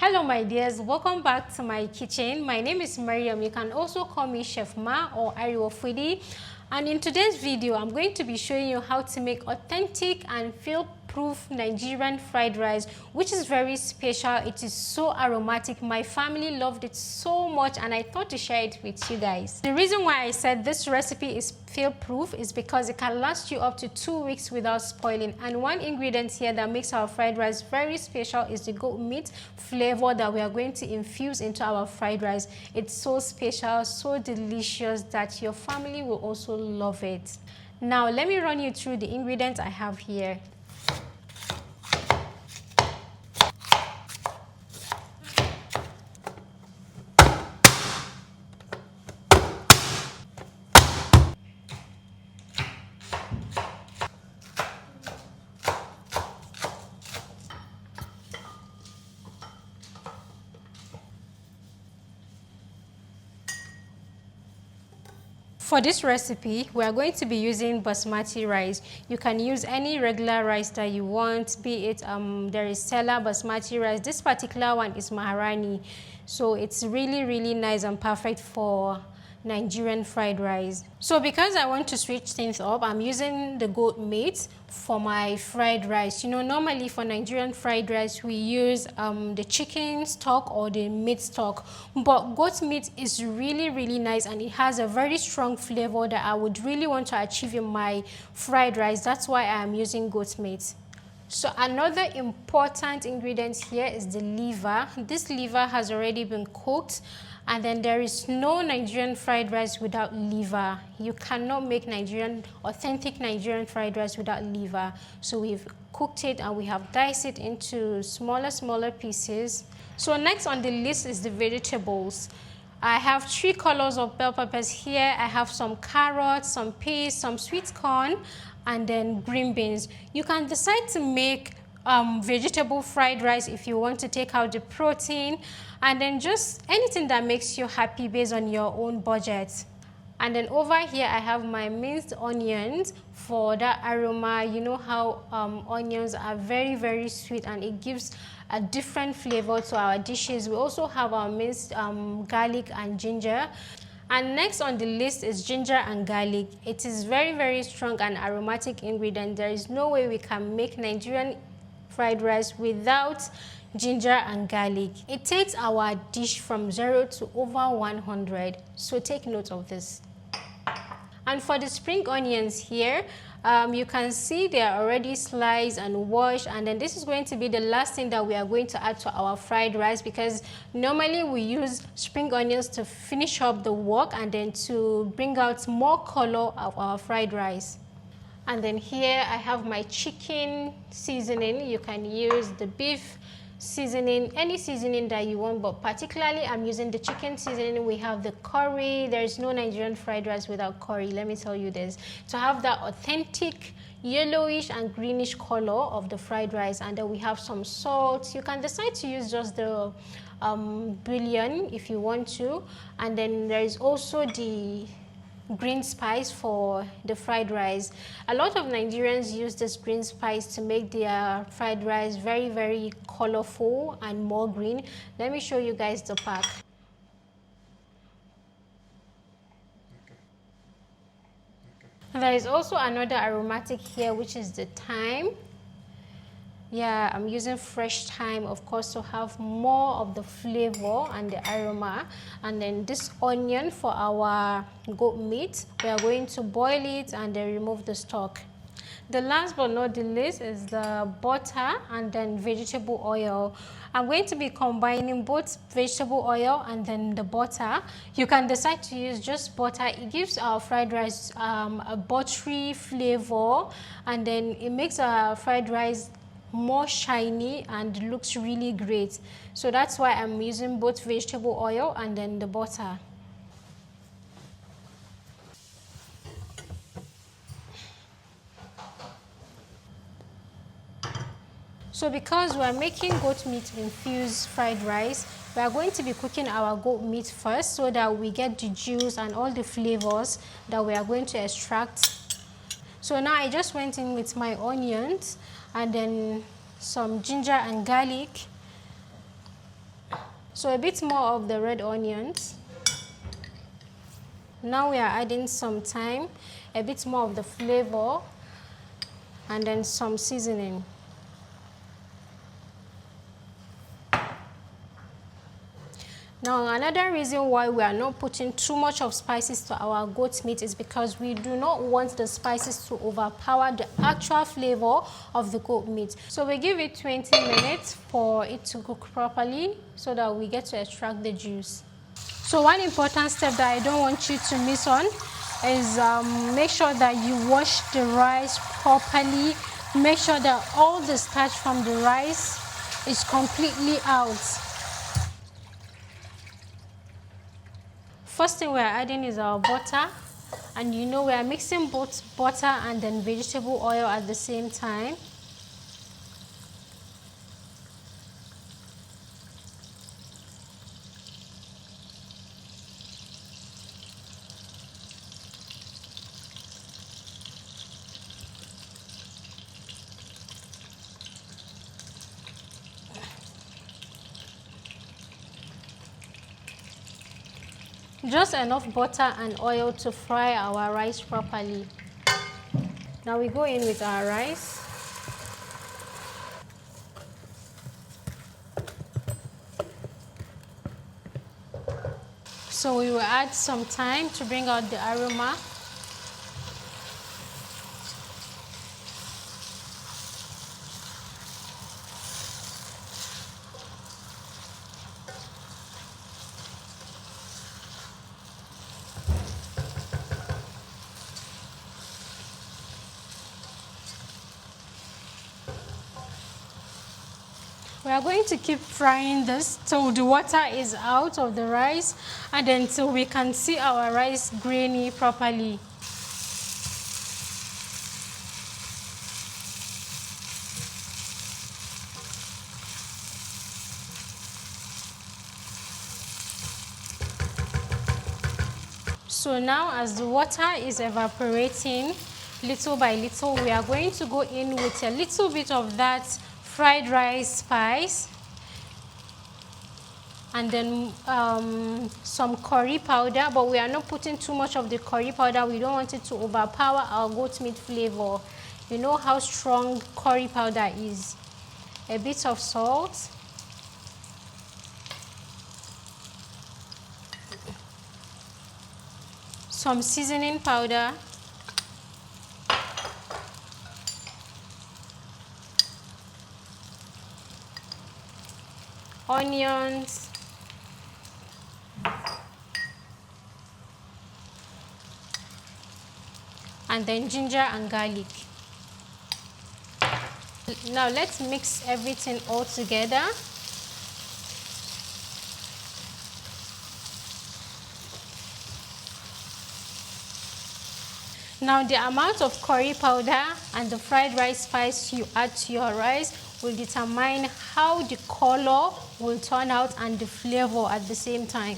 Hello my dears, welcome back to my kitchen. My name is Mariam. You can also call me Chef Ma or Ariwo Foodie. And in today's video, I'm going to be showing you how to make authentic and field-proof Nigerian fried rice, which is very special. It is so aromatic. My family loved it so much and I thought to share it with you guys. The reason why I said this recipe is field-proof is because it can last you up to 2 weeks without spoiling. And one ingredient here that makes our fried rice very special is the goat meat flavor that we are going to infuse into our fried rice. It's so special, so delicious that your family will also love it. Now let me run you through the ingredients I have here. For this recipe, we are going to be using basmati rice. You can use any regular rice that you want, be it there is Stella basmati rice. This particular one is Maharani, so it's really nice and perfect for Nigerian fried rice. So because I want to switch things up, I'm using the goat meat for my fried rice. You know, normally for Nigerian fried rice, we use the chicken stock or the meat stock. But goat meat is really nice and it has a very strong flavor that I would really want to achieve in my fried rice. That's why I am using goat meat. So another important ingredient here is the liver. This liver has already been cooked. And then there is no Nigerian fried rice without liver. You cannot make authentic Nigerian fried rice without liver. So we've cooked it and we have diced it into smaller pieces. So next on the list is the vegetables. I have 3 colors of bell peppers here. I have some carrots, some peas, some sweet corn, and then green beans. You can decide to make vegetable fried rice if you want to take out the protein, and then just anything that makes you happy based on your own budget. And then over here I have my minced onions for that aroma. You know how onions are very sweet and it gives a different flavor to our dishes. We also have our minced garlic and ginger. And next on the list is ginger and garlic. It is very strong and aromatic ingredient. There is no way we can make Nigerian fried rice without ginger and garlic. It takes our dish from 0 to over 100, so take note of this. And for the spring onions here, you can see they are already sliced and washed, and then this is going to be the last thing that we are going to add to our fried rice, because normally we use spring onions to finish up the work and then to bring out more color of our fried rice. And then here I have my chicken seasoning. You can use the beef seasoning, any seasoning that you want, but particularly I'm using the chicken seasoning. We have the curry. There is no Nigerian fried rice without curry, let me tell you this, to have that authentic yellowish and greenish color of the fried rice. And then we have some salt. You can decide to use just the bouillon if you want to, and then there is also the green spice for the fried rice. A lot of Nigerians use this green spice to make their fried rice very colorful and more green. Let me show you guys the pack. There is also another aromatic here, which is the thyme. Yeah, I'm using fresh thyme, of course, to have more of the flavor and the aroma. And then this onion for our goat meat, we are going to boil it and then remove the stalk. The last but not the least is the butter and then vegetable oil. I'm going to be combining both vegetable oil and then the butter. You can decide to use just butter. It gives our fried rice a buttery flavor, and then it makes our fried rice more shiny and looks really great. So that's why I'm using both vegetable oil and then the butter. So because we're making goat meat infused fried rice, we are going to be cooking our goat meat first so that we get the juice and all the flavors that we are going to extract. So now I just went in with my onions and then some ginger and garlic. So a bit more of the red onions. Now we are adding some thyme, a bit more of the flavor, and then some seasoning. Now another reason why we are not putting too much of spices to our goat meat is because we do not want the spices to overpower the actual flavor of the goat meat. So we give it 20 minutes for it to cook properly so that we get to extract the juice. So one important step that I don't want you to miss on is make sure that you wash the rice properly. Make sure that all the starch from the rice is completely out. First thing we are adding is our butter, and you know we are mixing both butter and then vegetable oil at the same time. Just enough butter and oil to fry our rice properly. Now we go in with our rice. So we will add some thyme to bring out the aroma. We are going to keep frying this till the water is out of the rice and then till we can see our rice grainy properly. So now as the water is evaporating little by little, we are going to go in with a little bit of that fried rice spice and then some curry powder, but we are not putting too much of the curry powder. We don't want it to overpower our goat meat flavor. You know how strong curry powder is. A bit of salt. Some seasoning powder. Onions. And then ginger and garlic. Now let's mix everything all together. Now the amount of curry powder and the fried rice spice you add to your rice will determine how the color will turn out and the flavor at the same time.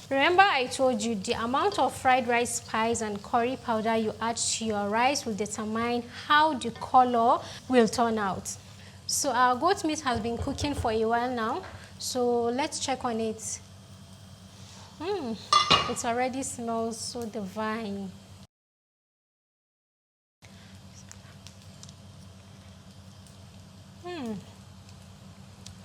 Remember I told you the amount of fried rice spice and curry powder you add to your rice will determine how the color will turn out. So our goat meat has been cooking for a while now, so let's check on it. It already smells so divine.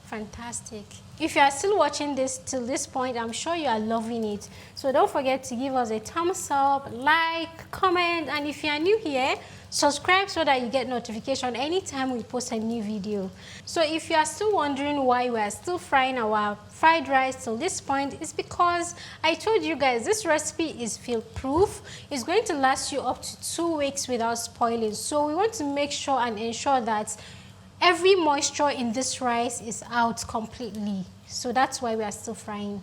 Fantastic. If you are still watching this till this point, I'm sure you are loving it. So don't forget to give us a thumbs up, like, comment, and if you are new here, subscribe so that you get notification anytime we post a new video. So if you are still wondering why we are still frying our fried rice till this point, it's because I told you guys this recipe is field proof. It's going to last you up to 2 weeks without spoiling. So we want to make sure and ensure that every moisture in this rice is out completely. So that's why we are still frying.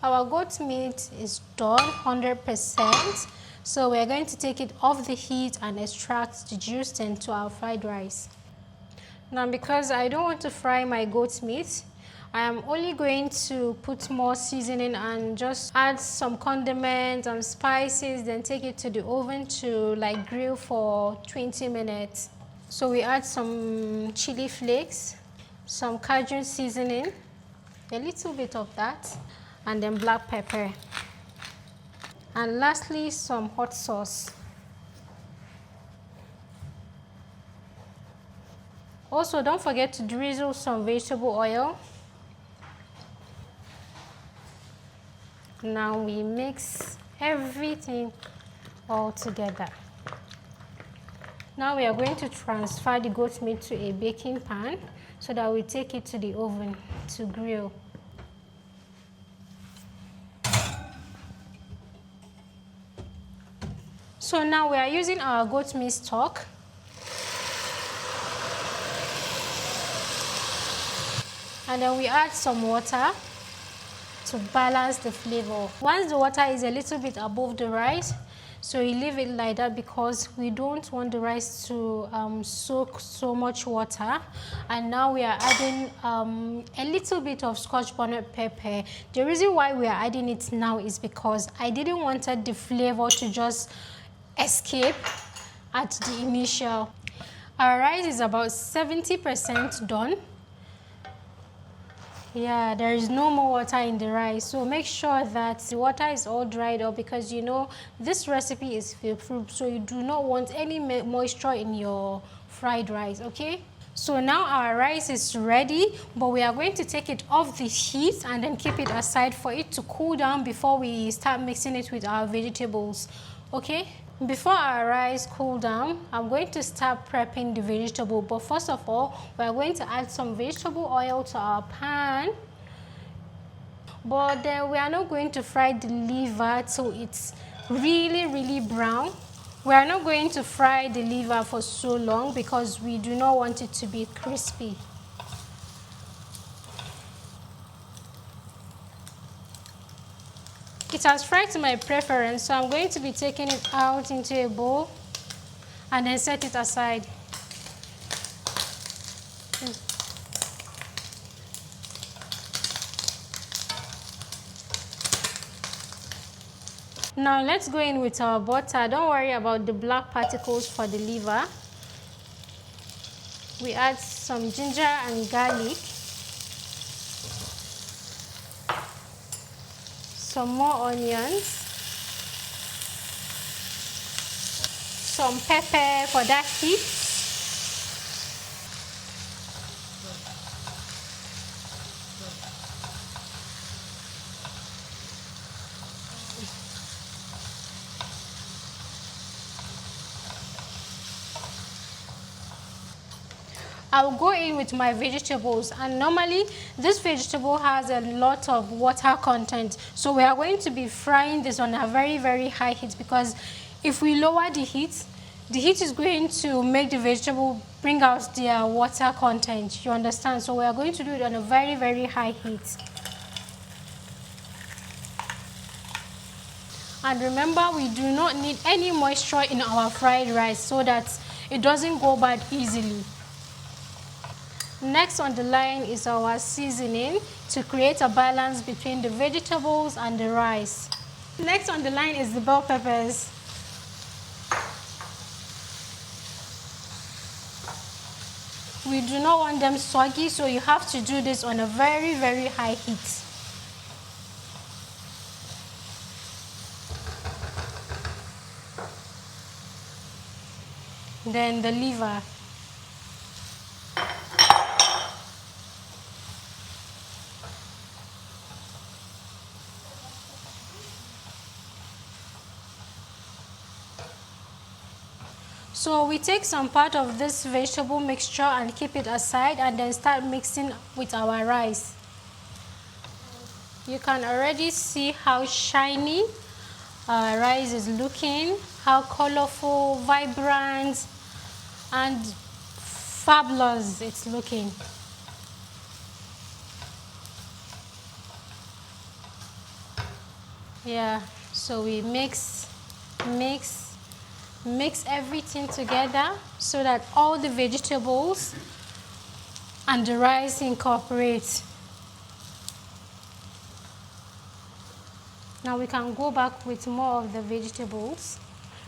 Our goat meat is done 100%. So we're going to take it off the heat and extract the juice into our fried rice. Now because I don't want to fry my goat meat, I am only going to put more seasoning and just add some condiments and spices, then take it to the oven to like grill for 20 minutes. So we add some chili flakes, some Cajun seasoning, a little bit of that, and then black pepper. And lastly, some hot sauce. Also, don't forget to drizzle some vegetable oil. Now we mix everything all together. Now we are going to transfer the goat meat to a baking pan so that we take it to the oven to grill. So now we are using our goat meat stock. And then we add some water to balance the flavor. Once the water is a little bit above the rice, so you leave it like that because we don't want the rice to soak so much water. And now we are adding a little bit of scotch bonnet pepper. The reason why we are adding it now is because I didn't want the flavor to just escape at the initial. Our rice is about 70% done. Yeah, there is no more water in the rice, so make sure that the water is all dried up because you know this recipe is field-proof, so you do not want any moisture in your fried rice, okay? So now our rice is ready, but we are going to take it off the heat and then keep it aside for it to cool down before we start mixing it with our vegetables, okay? Before our rice cool down, I'm going to start prepping the vegetable. But first of all, we are going to add some vegetable oil to our pan. But then we are not going to fry the liver till it's really brown. We are not going to fry the liver for so long because we do not want it to be crispy. It has fried to my preference, so I'm going to be taking it out into a bowl and then set it aside. Now let's go in with our butter. Don't worry about the black particles for the liver. We add some ginger and garlic. Some more onions, some pepper for that heat, I'll go in with my vegetables, and normally this vegetable has a lot of water content, so we are going to be frying this on a very high heat because if we lower the heat is going to make the vegetable bring out their water content, you understand? So we are going to do it on a very high heat. And remember, we do not need any moisture in our fried rice so that it doesn't go bad easily. Next on the line is our seasoning to create a balance between the vegetables and the rice. Next on the line is the bell peppers. We do not want them soggy, so you have to do this on a very high heat. Then the liver. So we take some part of this vegetable mixture and keep it aside and then start mixing with our rice. You can already see how shiny our rice is looking, how colorful, vibrant, and fabulous it's looking. Yeah, so we mix everything together so that all the vegetables and the rice incorporate. Now we can go back with more of the vegetables.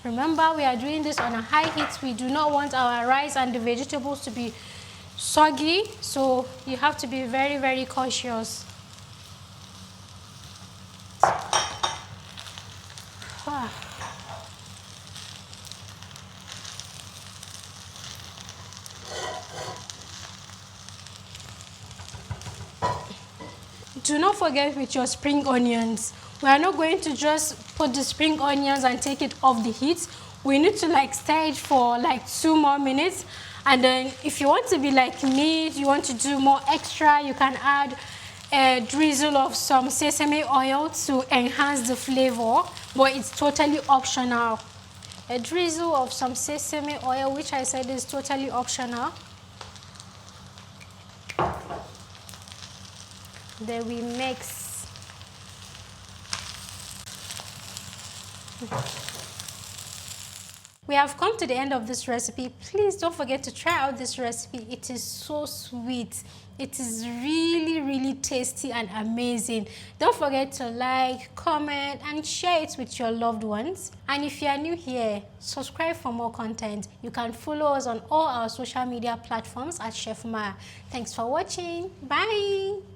Remember, we are doing this on a high heat. We do not want our rice and the vegetables to be soggy, so you have to be very, very cautious. Do not forget with your spring onions. We are not going to just put the spring onions and take it off the heat. We need to like stir it for like 2 more minutes. And then if you want to be like me, you want to do more extra, you can add a drizzle of some sesame oil to enhance the flavor, but it's totally optional. A drizzle of some sesame oil, which I said is totally optional. Then we mix. We have come to the end of this recipe. Please don't forget to try out this recipe. It is so sweet. It is really, really tasty and amazing. Don't forget to like, comment, and share it with your loved ones. And if you are new here, subscribe for more content. You can follow us on all our social media platforms at Chef Ma. Thanks for watching. Bye.